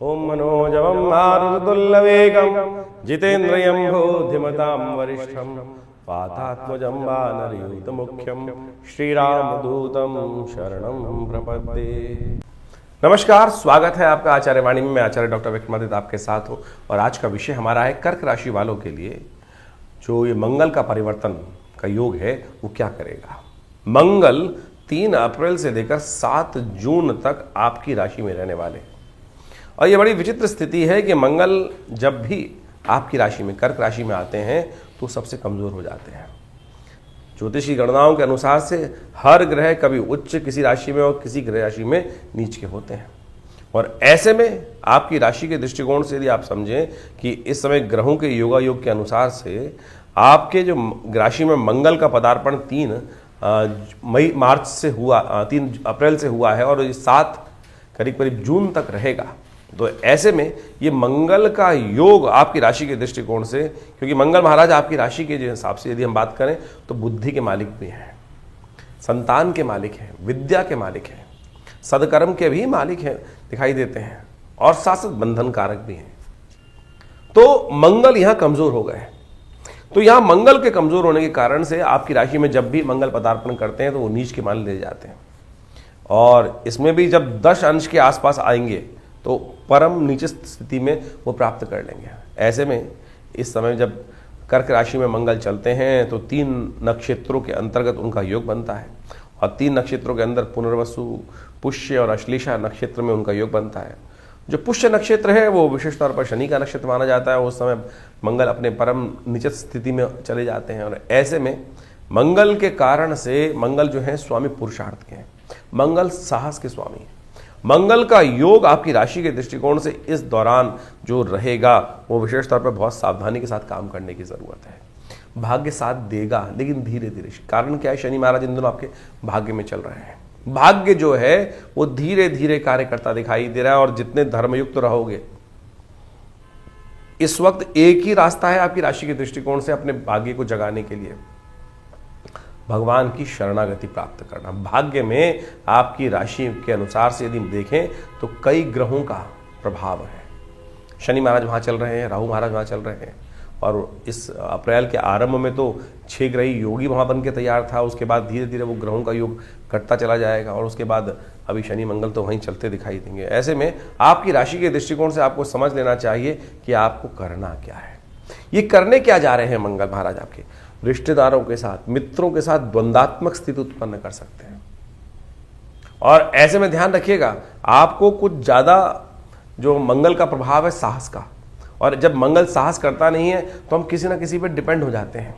ओम मनोजवं मारुततुल्यवेगं जितेन्द्रियं बुद्धिमतां वरिष्ठं वातात्मजं वानरयूथमुख्यं श्रीरामदूतं शरणं प्रपद्ये। नमस्कार, स्वागत है आपका आचार्य वाणी में। मैं आचार्य डॉक्टर विक्रमादित्य आपके साथ हूँ और आज का विषय हमारा है कर्क राशि वालों के लिए जो ये मंगल का परिवर्तन का योग है वो क्या करेगा। मंगल 3 अप्रैल से लेकर 7 जून तक आपकी राशि में रहने वाले हैं और ये बड़ी विचित्र स्थिति है कि मंगल जब भी आपकी राशि में कर्क राशि में आते हैं तो सबसे कमज़ोर हो जाते हैं। ज्योतिषी गणनाओं के अनुसार से हर ग्रह कभी उच्च किसी राशि में और किसी ग्रह राशि में नीच के होते हैं और ऐसे में आपकी राशि के दृष्टिकोण से यदि आप समझें कि इस समय ग्रहों के योगायोग के अनुसार से आपके जो राशि में मंगल का पदार्पण 3 अप्रैल से हुआ है और ये 7 करीब जून तक रहेगा, तो ऐसे में ये मंगल का योग आपकी राशि के दृष्टिकोण से, क्योंकि मंगल महाराज आपकी राशि के हिसाब से यदि हम बात करें तो बुद्धि के मालिक भी हैं, संतान के मालिक हैं, विद्या के मालिक हैं, सदकर्म के भी मालिक हैं दिखाई देते हैं और शासक बंधन कारक भी हैं। तो मंगल यहाँ कमजोर हो गए। तो यहाँ मंगल के कमजोर होने के कारण से आपकी राशि में जब भी मंगल पदार्पण करते हैं तो वो नीच के मान ले जाते हैं और इसमें भी जब 10 अंश के आसपास आएंगे तो परम नीचे स्थिति में वो प्राप्त कर लेंगे। ऐसे में इस समय जब कर्क राशि में मंगल चलते हैं तो 3 नक्षत्रों के अंतर्गत उनका योग बनता है और 3 नक्षत्रों के अंदर पुनर्वसु, पुष्य और अश्लेषा नक्षत्र में उनका योग बनता है। जो पुष्य नक्षत्र है वो विशेष तौर पर शनि का नक्षत्र माना जाता है। उस समय मंगल अपने परम नीचे स्थिति में चले जाते हैं और ऐसे में मंगल के कारण से मंगल जो है स्वामी पुरुषार्थ के हैं, मंगल साहस के स्वामी हैं। मंगल का योग आपकी राशि के दृष्टिकोण से इस दौरान जो रहेगा वो विशेष तौर पर बहुत सावधानी के साथ काम करने की जरूरत है। भाग्य साथ देगा लेकिन धीरे धीरे। कारण क्या है, शनि महाराज इन दिनों आपके भाग्य में चल रहे हैं। भाग्य जो है वो धीरे धीरे कार्य करता दिखाई दे रहा है और जितने धर्मयुक्त रहोगे, इस वक्त एक ही रास्ता है आपकी राशि के दृष्टिकोण से अपने भाग्य को जगाने के लिए, भगवान की शरणागति प्राप्त करना। भाग्य में आपकी राशि के अनुसार से यदि देखें तो कई ग्रहों का प्रभाव है। शनि महाराज वहाँ चल रहे हैं, राहु महाराज वहाँ चल रहे हैं और इस अप्रैल के आरंभ में तो 6 ग्रही योगी वहाँ बन के तैयार था। उसके बाद धीरे धीरे वो ग्रहों का योग घटता चला जाएगा और उसके बाद अभी शनि मंगल तो वहीं चलते दिखाई देंगे। ऐसे में आपकी राशि के दृष्टिकोण से आपको समझ लेना चाहिए कि आपको करना क्या है। ये करने क्या जा रहे हैं मंगल महाराज आपके रिश्तेदारों के साथ, मित्रों के साथ द्वंद्वात्मक स्थिति उत्पन्न कर सकते हैं और ऐसे में ध्यान रखिएगा आपको कुछ ज्यादा जो मंगल का प्रभाव है साहस का, और जब मंगल साहस करता नहीं है तो हम किसी ना किसी पे डिपेंड हो जाते हैं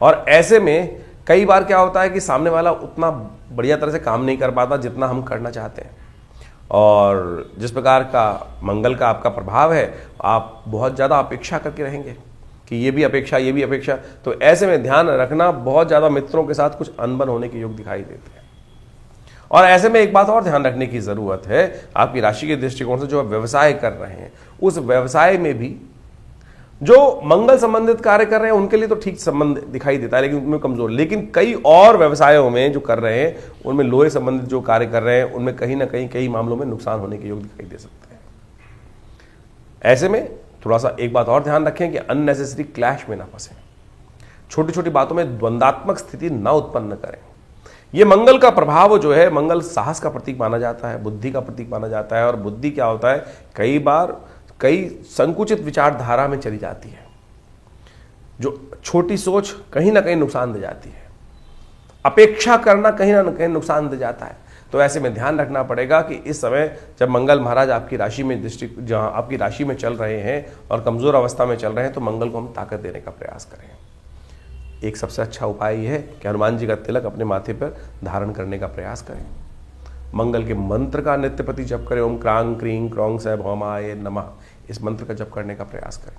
और ऐसे में कई बार क्या होता है कि सामने वाला उतना बढ़िया तरह से काम नहीं कर पाता जितना हम करना चाहते हैं। और जिस प्रकार का मंगल का आपका प्रभाव है, आप बहुत ज्यादा अपेक्षा करके रहेंगे कि ये भी अपेक्षा, तो ऐसे में ध्यान रखना बहुत ज़्यादा मित्रों के साथ कुछ अनबन होने के योग दिखाई देते हैं। और ऐसे में एक बात और ध्यान रखने की ज़रूरत है, आपकी राशि के दृष्टिकोण से जो आप व्यवसाय कर रहे हैं उस व्यवसाय में भी जो मंगल संबंधित कार्य कर रहे हैं उनके लिए तो ठीक संबंध दिखाई देता है लेकिन उनमें कमजोर। लेकिन कई और व्यवसायों में जो कर रहे हैं उनमें लोहे संबंधित जो कार्य कर रहे हैं उनमें कहीं ना कहीं कई मामलों में नुकसान होने के योग दिखाई दे सकते हैं। ऐसे में थोड़ा सा एक बात और ध्यान रखें कि अननेसेसरी क्लैश में ना फंसे, छोटी छोटी बातों में द्वंद्वात्मक स्थिति ना उत्पन्न करें। यह मंगल का प्रभाव जो है, मंगल साहस का प्रतीक माना जाता है, बुद्धि का प्रतीक माना जाता है और बुद्धि क्या होता है, कई बार कई संकुचित विचारधारा में चली जाती है। जो छोटी सोच कहीं ना कहीं नुकसान दे जाती है, अपेक्षा करना कहीं ना कहीं नुकसान दे जाता है। तो ऐसे में ध्यान रखना पड़ेगा कि इस समय जब मंगल महाराज आपकी राशि में जहां आपकी राशि में चल रहे हैं और कमजोर अवस्था में चल रहे हैं तो मंगल को हम ताकत देने का प्रयास करें। एक सबसे अच्छा उपाय यह है कि हनुमान जी का तिलक अपने माथे पर धारण करने का प्रयास करें। मंगल के मंत्र का नित्यप्रति जप करें, ओम क्रांग क्रीं क्रौंग सै भौमाय नमः, इस मंत्र का जप करने का प्रयास करें।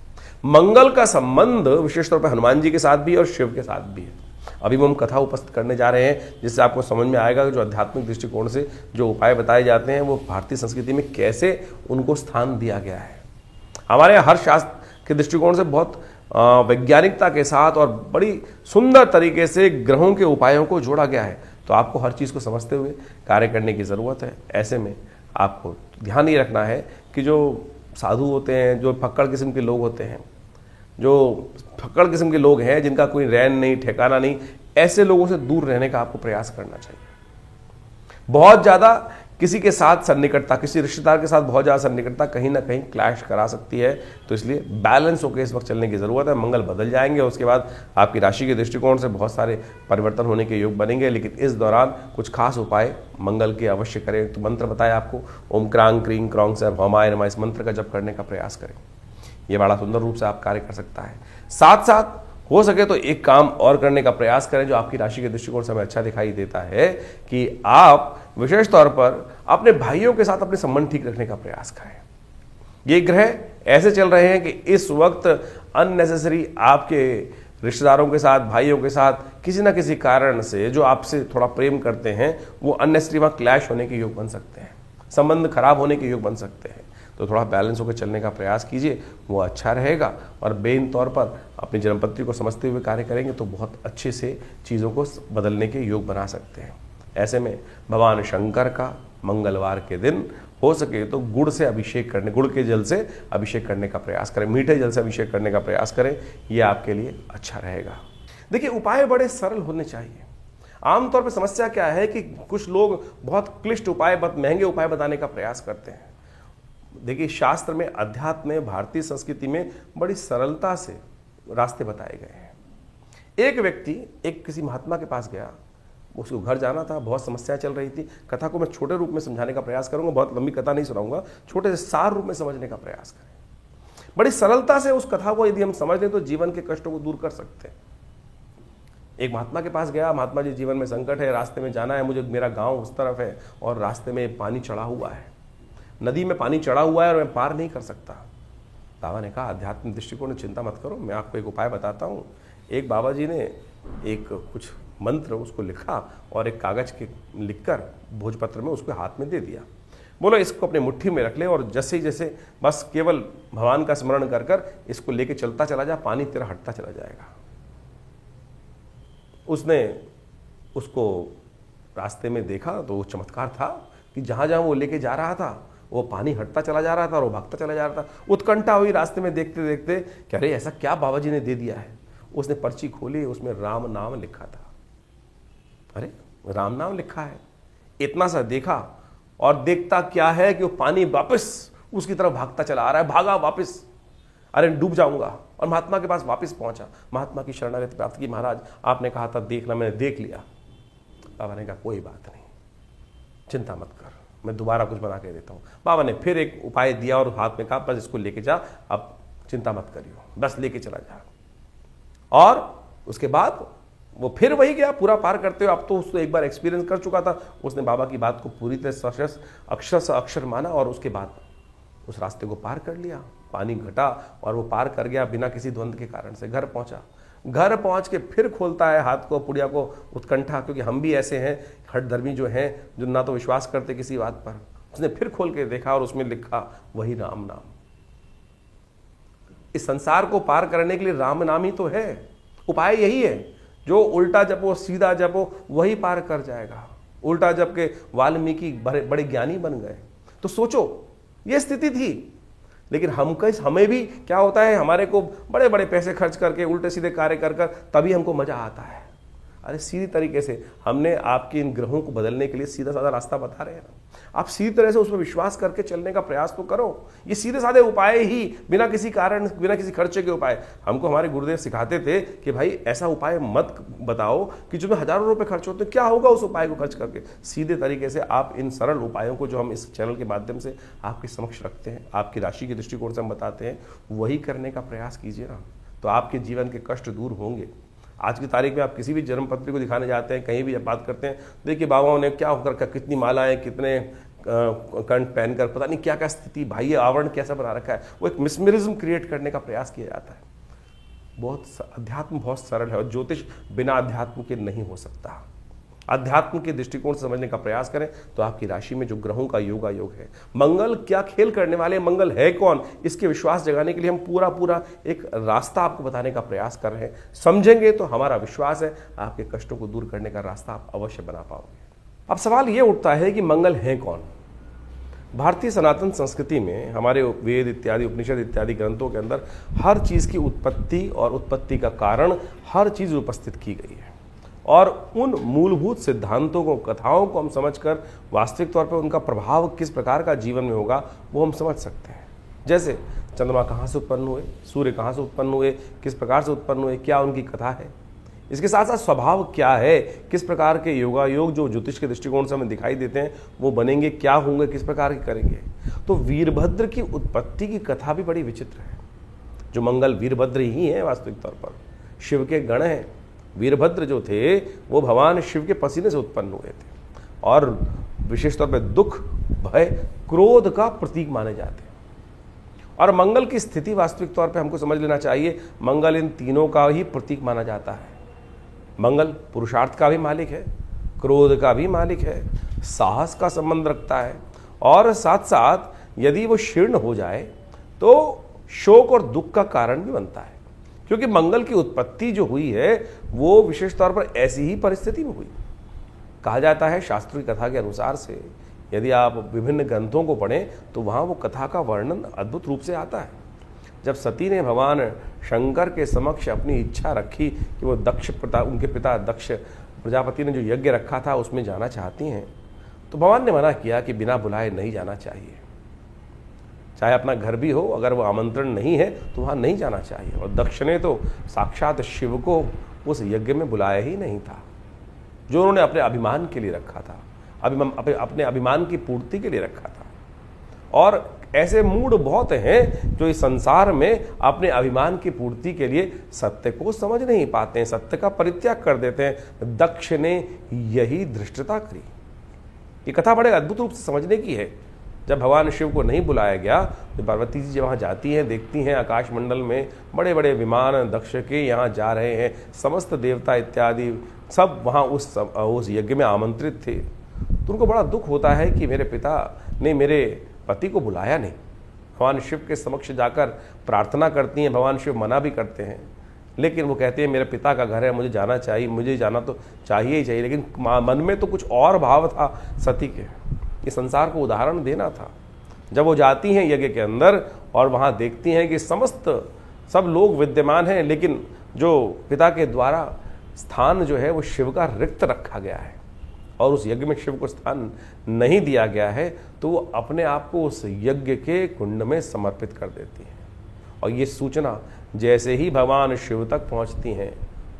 मंगल का संबंध विशेष तौर पर हनुमान जी के साथ भी और शिव के साथ भी है। अभी हम कथा उपस्थित करने जा रहे हैं जिससे आपको समझ में आएगा कि जो आध्यात्मिक दृष्टिकोण से जो उपाय बताए जाते हैं वो भारतीय संस्कृति में कैसे उनको स्थान दिया गया है। हमारे यहाँ हर शास्त्र के दृष्टिकोण से बहुत वैज्ञानिकता के साथ और बड़ी सुंदर तरीके से ग्रहों के उपायों को जोड़ा गया है। तो आपको हर चीज़ को समझते हुए कार्य करने की ज़रूरत है। ऐसे में आपको ध्यान ये रखना है कि कि जो साधु होते हैं, जो फक्कड़ किस्म के लोग होते हैं, जो फक्कड़ किस्म के लोग हैं जिनका कोई रैन नहीं, ठिकाना नहीं, ऐसे लोगों से दूर रहने का आपको प्रयास करना चाहिए। बहुत ज़्यादा किसी के साथ सन्निकटता, किसी रिश्तेदार के साथ बहुत ज़्यादा सन्निकटता कहीं ना कहीं क्लैश करा सकती है, तो इसलिए बैलेंस होकर इस वक्त चलने की ज़रूरत है। मंगल बदल जाएंगे, उसके बाद आपकी राशि के दृष्टिकोण से बहुत सारे परिवर्तन होने के योग बनेंगे, लेकिन इस दौरान कुछ खास उपाय मंगल के अवश्य करें। तो मंत्र बताया आपको, ओम क्रांग क्रीं क्रौंग से हमाय नमः, इस मंत्र का जप करने का प्रयास करें। ये बड़ा सुंदर रूप से आप कार्य कर सकता है। साथ साथ हो सके तो एक काम और करने का प्रयास करें जो आपकी राशि के दृष्टिकोण से हमें अच्छा दिखाई देता है, कि आप विशेष तौर पर अपने भाइयों के साथ अपने संबंध ठीक रखने का प्रयास करें। ये ग्रह ऐसे चल रहे हैं कि इस वक्त अननेसेसरी आपके रिश्तेदारों के साथ, भाइयों के साथ किसी ना किसी कारण से जो आपसे थोड़ा प्रेम करते हैं, वो अननेसेसरी वहां क्लैश होने के योग बन सकते हैं, संबंध खराब होने के योग बन सकते हैं। तो थोड़ा बैलेंस होकर चलने का प्रयास कीजिए, वो अच्छा रहेगा। और बेन तौर पर अपनी जन्मपत्री को समझते हुए कार्य करेंगे तो बहुत अच्छे से चीज़ों को बदलने के योग बना सकते हैं। ऐसे में भगवान शंकर का मंगलवार के दिन हो सके तो गुड़ से अभिषेक करने, गुड़ के जल से अभिषेक करने का प्रयास करें, मीठे जल से अभिषेक करने का प्रयास करें, यह आपके लिए अच्छा रहेगा। देखिए, उपाय बड़े सरल होने चाहिए। आमतौर पर समस्या क्या है कि कुछ लोग बहुत क्लिष्ट उपाय, बहुत महंगे उपाय बताने का प्रयास करते हैं। देखिए, शास्त्र में, अध्यात्म में, भारतीय संस्कृति में बड़ी सरलता से रास्ते बताए गए हैं। एक व्यक्ति एक किसी महात्मा के पास गया, उसको घर जाना था, बहुत समस्याएं चल रही थी। कथा को मैं छोटे रूप में समझाने का प्रयास करूंगा, बहुत लंबी कथा नहीं सुनाऊंगा, छोटे से सार रूप में समझने का प्रयास करें। बड़ी सरलता से उस कथा को यदि हम समझ लें तो जीवन के कष्टों को दूर कर सकते हैं। एक महात्मा के पास गया, महात्मा जी, जीवन में संकट है, रास्ते में जाना है मुझे, मेरा गाँव उस तरफ है और रास्ते में पानी चढ़ा हुआ है, नदी में पानी चढ़ा हुआ है और मैं पार नहीं कर सकता। बाबा ने कहा, आध्यात्मिक दृष्टिकोण, चिंता मत करो, मैं आपको एक उपाय बताता हूँ। एक बाबा जी ने एक कुछ मंत्र उसको लिखा और एक कागज के लिखकर भोजपत्र में उसको हाथ में दे दिया। बोलो, इसको अपने मुट्ठी में रख ले और जैसे जैसे बस केवल भगवान का स्मरण कर कर इसको लेके चलता चला जा, पानी तेरा हटता चला जाएगा। उसने उसको रास्ते में देखा तो वो चमत्कार था कि जहां जहां वो लेके जा रहा था वो पानी हटता चला जा रहा था और वो भागता चला जा रहा था। उत्कंठा हुई रास्ते में देखते देखते, कह रहे ऐसा क्या बाबा जी ने दे दिया है। उसने पर्ची खोली, उसमें राम नाम लिखा था। अरे, राम नाम लिखा है, इतना सा देखा और देखता क्या है कि वो पानी वापस उसकी तरफ भागता चला आ रहा है। भागा वापस, अरे डूब जाऊंगा, और महात्मा के पास वापस पहुंचा, महात्मा की शरणागति प्राप्त की। महाराज, आपने कहा था देखना, मैंने देख लिया। बाबा ने कहा, कोई बात नहीं, चिंता मत कर, मैं दोबारा कुछ बना के देता हूँ। बाबा ने फिर एक उपाय दिया और हाथ में कहा, बस इसको लेके जा, अब चिंता मत करियो, बस लेके चला जा। और उसके बाद वो फिर वही गया पूरा पार करते हुए। अब तो उसको एक बार एक्सपीरियंस कर चुका था, उसने बाबा की बात को पूरी तरह अक्षर से अक्षर माना और उसके बाद उस रास्ते को पार कर लिया। पानी घटा और वो पार कर गया बिना किसी द्वंद के कारण से। घर पहुंचा, घर पहुंच के फिर खोलता है हाथ को, पुड़िया को, उत्कंठा, क्योंकि हम भी ऐसे हैं हठधर्मी जो हैं, जो ना तो विश्वास करते किसी बात पर। उसने फिर खोल के देखा और उसमें लिखा वही राम नाम। इस संसार को पार करने के लिए राम नाम ही तो है। उपाय यही है, जो उल्टा जपो सीधा जपो वही पार कर जाएगा। उल्टा जप के वाल्मीकि बड़े ज्ञानी बन गए। तो सोचो, ये स्थिति थी, लेकिन हमें भी क्या होता है, हमारे को बड़े बड़े पैसे खर्च करके उल्टे सीधे कार्य कर कर तभी हमको मजा आता है। अरे सीधी तरीके से हमने आपके इन ग्रहों को बदलने के लिए सीधा साधा रास्ता बता रहे हैं ना, आप सीधी तरह से उस पर विश्वास करके चलने का प्रयास तो करो। ये सीधे साधे उपाय ही, बिना किसी कारण, बिना किसी खर्चे के उपाय। हमको हमारे गुरुदेव सिखाते थे कि भाई ऐसा उपाय मत बताओ कि जो में हजारों रुपए खर्च होते, क्या होगा उस उपाय को खर्च करके। सीधे तरीके से आप इन सरल उपायों को जो हम इस चैनल के माध्यम से आपके समक्ष रखते हैं, आपकी राशि के दृष्टिकोण से हम बताते हैं, वही करने का प्रयास कीजिए ना, तो आपके जीवन के कष्ट दूर होंगे। आज की तारीख में आप किसी भी जन्मपत्री को दिखाने जाते हैं, कहीं भी जब बात करते हैं, देखिए बाबाओं ने क्या होकर, कितनी मालाएं, कितने कंठ पहनकर, पता नहीं क्या क्या स्थिति, बाह्य आवरण कैसा बना रखा है। वो एक मिसमरिज्म क्रिएट करने का प्रयास किया जाता है। अध्यात्म बहुत सरल है और ज्योतिष बिना अध्यात्म के नहीं हो सकता। अध्यात्म के दृष्टिकोण से समझने का प्रयास करें तो आपकी राशि में जो ग्रहों का योग है, मंगल क्या खेल करने वाले, मंगल है कौन, इसके विश्वास जगाने के लिए हम पूरा एक रास्ता आपको बताने का प्रयास कर रहे हैं। समझेंगे तो हमारा विश्वास है आपके कष्टों को दूर करने का रास्ता आप अवश्य बना पाओगे। अब सवाल यह उठता है कि मंगल है कौन। भारतीय सनातन संस्कृति में हमारे वेद इत्यादि उपनिषद इत्यादि ग्रंथों के अंदर हर चीज़ की उत्पत्ति और उत्पत्ति का कारण हर चीज़ उपस्थित की गई है, और उन मूलभूत सिद्धांतों को, कथाओं को हम समझकर वास्तविक तौर पर उनका प्रभाव किस प्रकार का जीवन में होगा वो हम समझ सकते हैं। जैसे चंद्रमा कहाँ से उत्पन्न हुए, सूर्य कहाँ से उत्पन्न हुए, किस प्रकार से उत्पन्न हुए, क्या उनकी कथा है, इसके साथ साथ स्वभाव क्या है, किस प्रकार के योगायोग जो ज्योतिष के दृष्टिकोण से हमें दिखाई देते हैं वो बनेंगे, क्या होंगे, किस प्रकार के करेंगे। तो वीरभद्र की उत्पत्ति की कथा भी बड़ी विचित्र है। जो मंगल वीरभद्र ही है, वास्तविक तौर पर शिव के गण हैं। वीरभद्र जो थे वो भगवान शिव के पसीने से उत्पन्न हुए थे और विशेष तौर पर दुख, भय, क्रोध का प्रतीक माने जाते हैं। और मंगल की स्थिति वास्तविक तौर पे हमको समझ लेना चाहिए, मंगल इन तीनों का ही प्रतीक माना जाता है। मंगल पुरुषार्थ का भी मालिक है, क्रोध का भी मालिक है, साहस का संबंध रखता है, और साथ साथ यदि वो शीर्ण हो जाए तो शोक और दुख का कारण भी बनता है। क्योंकि मंगल की उत्पत्ति जो हुई है वो विशेष तौर पर ऐसी ही परिस्थिति में हुई। कहा जाता है शास्त्रीय कथा के अनुसार से, यदि आप विभिन्न ग्रंथों को पढ़ें तो वहाँ वो कथा का वर्णन अद्भुत रूप से आता है। जब सती ने भगवान शंकर के समक्ष अपनी इच्छा रखी कि वो उनके पिता दक्ष प्रजापति ने जो यज्ञ रखा था उसमें जाना चाहती हैं, तो भगवान ने मना किया कि बिना बुलाए नहीं जाना चाहिए। चाहे अपना घर भी हो, अगर वो आमंत्रण नहीं है तो वहाँ नहीं जाना चाहिए। और दक्ष ने तो साक्षात शिव को उस यज्ञ में बुलाया ही नहीं था, जो उन्होंने अपने अभिमान के लिए रखा था, अपने अभिमान की पूर्ति के लिए रखा था। और ऐसे मूड बहुत हैं जो इस संसार में अपने अभिमान की पूर्ति के लिए सत्य को समझ नहीं पाते हैं, सत्य का परित्याग कर देते हैं। दक्ष ने यही धृष्टता करी। ये कथा बड़े अद्भुत रूप से समझने की है। जब भगवान शिव को नहीं बुलाया गया तो पार्वती जी वहाँ जाती हैं, देखती हैं आकाश मंडल में बड़े बड़े विमान दक्ष के यहाँ जा रहे हैं, समस्त देवता इत्यादि सब वहाँ उस यज्ञ में आमंत्रित थे। तो उनको बड़ा दुख होता है कि मेरे पिता ने मेरे पति को बुलाया नहीं। भगवान शिव के समक्ष जाकर प्रार्थना करती हैं, भगवान शिव मना भी करते हैं, लेकिन वो कहते हैं मेरे पिता का घर है, मुझे जाना चाहिए, मुझे जाना तो चाहिए ही चाहिए। लेकिन मन में तो कुछ और भाव था सती के, ये संसार को उदाहरण देना था। जब वो जाती हैं यज्ञ के अंदर और वहाँ देखती हैं कि सब लोग विद्यमान हैं, लेकिन जो पिता के द्वारा स्थान जो है वो शिव का रिक्त रखा गया है और उस यज्ञ में शिव को स्थान नहीं दिया गया है, तो वो अपने आप को उस यज्ञ के कुंड में समर्पित कर देती हैं। और ये सूचना जैसे ही भगवान शिव तक पहुंचती हैं,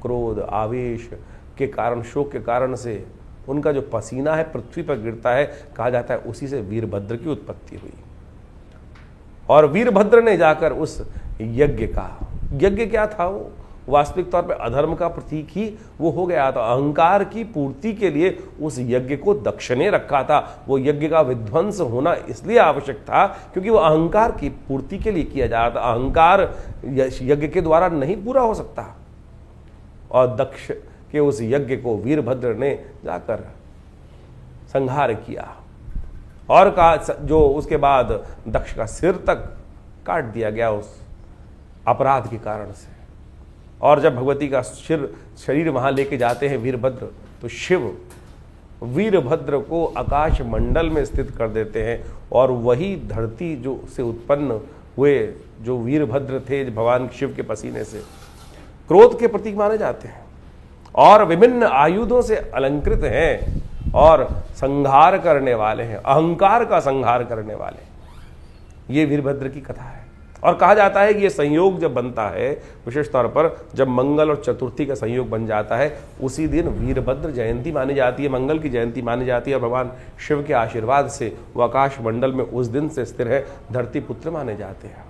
क्रोध, आवेश के कारण, शोक के कारण से उनका जो पसीना है पृथ्वी पर गिरता है, कहा जाता है उसी से वीरभद्र की उत्पत्ति हुई। और वीरभद्र ने जाकर उस यज्ञ क्या था, वो वास्तविक तौर पर अधर्म का प्रतीक ही वो हो गया था। अहंकार की पूर्ति के लिए उस यज्ञ को दक्ष ने रखा था। वो यज्ञ का विध्वंस होना इसलिए आवश्यक था क्योंकि वो अहंकार की पूर्ति के लिए किया जा रहा था। अहंकार यज्ञ के द्वारा नहीं पूरा हो सकता, और दक्ष के उस यज्ञ को वीरभद्र ने जाकर संहार किया और जो उसके बाद दक्ष का सिर तक काट दिया गया उस अपराध के कारण से। और जब भगवती का शरीर वहां लेके जाते हैं वीरभद्र, तो शिव वीरभद्र को आकाश मंडल में स्थित कर देते हैं, और वही धरती जो से उत्पन्न हुए जो वीरभद्र थे भगवान शिव के पसीने से, क्रोध के प्रतीक माने जाते हैं और विभिन्न आयुधों से अलंकृत हैं और संहार करने वाले हैं, अहंकार का संहार करने वाले। ये वीरभद्र की कथा है। और कहा जाता है कि ये संयोग जब बनता है, विशेष तौर पर जब मंगल और चतुर्थी का संयोग बन जाता है, उसी दिन वीरभद्र जयंती मानी जाती है, मंगल की जयंती मानी जाती है। और भगवान शिव के आशीर्वाद से वो आकाश मंडल में उस दिन से स्थिर है, धरती पुत्र माने जाते हैं।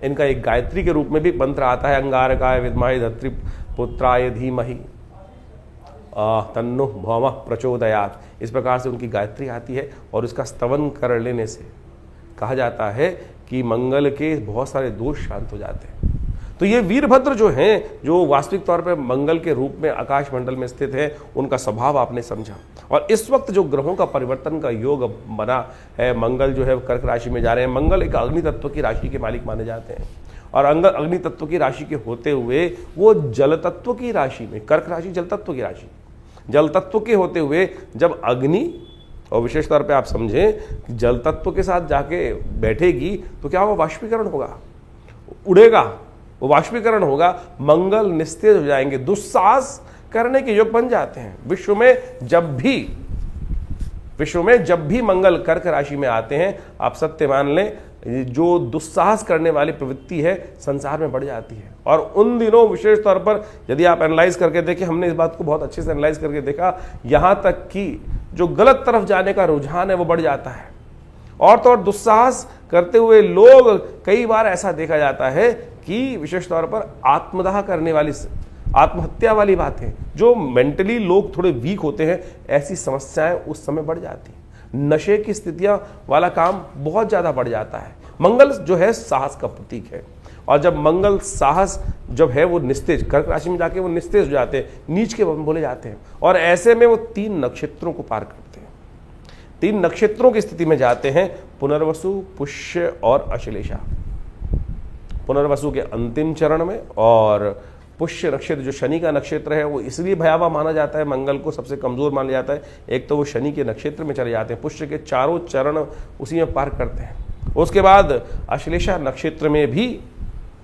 इनका एक गायत्री के रूप में भी मंत्र आता है, अंगारकाय विद्महे धरित्री पुत्राय धीमहि तन्नो भौमः प्रचोदयात्। इस प्रकार से उनकी गायत्री आती है और इसका स्तवन कर लेने से कहा जाता है कि मंगल के बहुत सारे दोष शांत हो जाते हैं। तो ये वीरभद्र जो हैं, जो वास्तविक तौर पर मंगल के रूप में आकाश मंडल में स्थित है, उनका स्वभाव आपने समझा। और इस वक्त जो ग्रहों का परिवर्तन का योग बना है, मंगल जो है कर्क राशि में जा रहे हैं। मंगल एक अग्नि तत्व की राशि के मालिक माने जाते हैं, और अग्नि तत्व की राशि के होते हुए वो जल तत्व की राशि में, कर्क राशि जल तत्व की राशि, जल तत्व के होते हुए जब अग्नि और विशेष तौर पे आप समझें कि जल तत्व के साथ जाके बैठेगी तो क्या होगा, वाष्पीकरण होगा, उड़ेगा, वो वाष्पीकरण होगा, मंगल निस्तेज हो जाएंगे, दुस्साहस करने के योग बन जाते हैं। विश्व में जब भी मंगल कर्क राशि में आते हैं, आप सत्य मान लें, जो दुस्साहस करने वाली प्रवृत्ति है संसार में बढ़ जाती है। और उन दिनों विशेष तौर पर यदि आप एनालाइज करके देखें, हमने इस बात को बहुत अच्छे से एनालाइज करके देखा, यहां तक कि जो गलत तरफ जाने का रुझान है वो बढ़ जाता है। और तो और दुस्साहस करते हुए लोग, कई बार ऐसा देखा जाता है कि विशेष तौर पर आत्मदाह करने वाली, आत्महत्या वाली बातें, जो मेंटली लोग थोड़े वीक होते हैं, ऐसी समस्याएं उस समय बढ़ जाती हैं। नशे की स्थितियां वाला काम बहुत ज्यादा बढ़ जाता है। मंगल जो है साहस का प्रतीक है, और जब मंगल साहस जब है वो निस्तेज, कर्क राशि में जाके वो निस्तेज हो जाते हैं, नीच के बोले जाते हैं, और ऐसे में वो 3 नक्षत्रों को पार करते हैं। 3 नक्षत्रों की स्थिति में जाते हैं, पुनर्वसु, पुष्य और अश्लेषा। पुनर्वसु के अंतिम चरण में, और पुष्य नक्षत्र जो शनि का नक्षत्र है वो इसलिए भयावह माना जाता है, मंगल को सबसे कमजोर माना जाता है। एक तो वो शनि के नक्षत्र में चले जाते हैं, पुष्य के चारों चरण उसी में पार करते हैं। उसके बाद अश्लेषा नक्षत्र में भी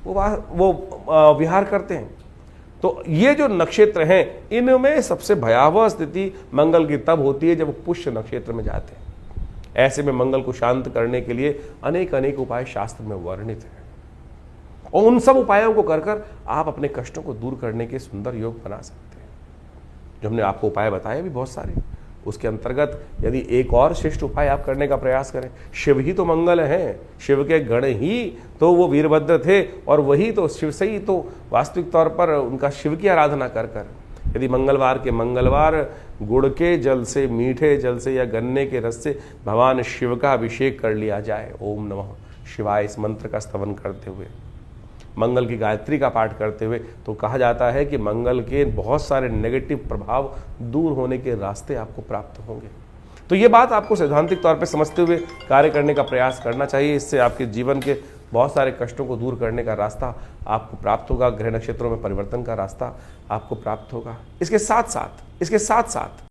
वो विहार करते हैं। तो ये जो नक्षत्र हैं, इनमें सबसे भयावह स्थिति मंगल की तब होती है जब वो पुष्य नक्षत्र में जाते हैं। ऐसे में मंगल को शांत करने के लिए अनेक उपाय शास्त्र में वर्णित हैं, और उन सब उपायों को कर आप अपने कष्टों को दूर करने के सुंदर योग बना सकते हैं। जो हमने आपको उपाय बताए भी बहुत सारे, उसके अंतर्गत यदि एक और श्रेष्ठ उपाय आप करने का प्रयास करें, शिव ही तो मंगल हैं, शिव के गण ही तो वो वीरभद्र थे, और वही तो शिव से ही तो वास्तविक तौर पर उनका शिव की आराधना कर यदि मंगलवार के मंगलवार गुड़ के जल से, मीठे जल से या गन्ने के रस से भगवान शिव का अभिषेक कर लिया जाए, ओम नमः शिवाय इस मंत्र का स्तवन करते हुए, मंगल की गायत्री का पाठ करते हुए, तो कहा जाता है कि मंगल के बहुत सारे नेगेटिव प्रभाव दूर होने के रास्ते आपको प्राप्त होंगे। तो ये बात आपको सैद्धांतिक तौर पे समझते हुए कार्य करने का प्रयास करना चाहिए। इससे आपके जीवन के बहुत सारे कष्टों को दूर करने का रास्ता आपको प्राप्त होगा, ग्रह नक्षत्रों में परिवर्तन का रास्ता आपको प्राप्त होगा। इसके साथ साथ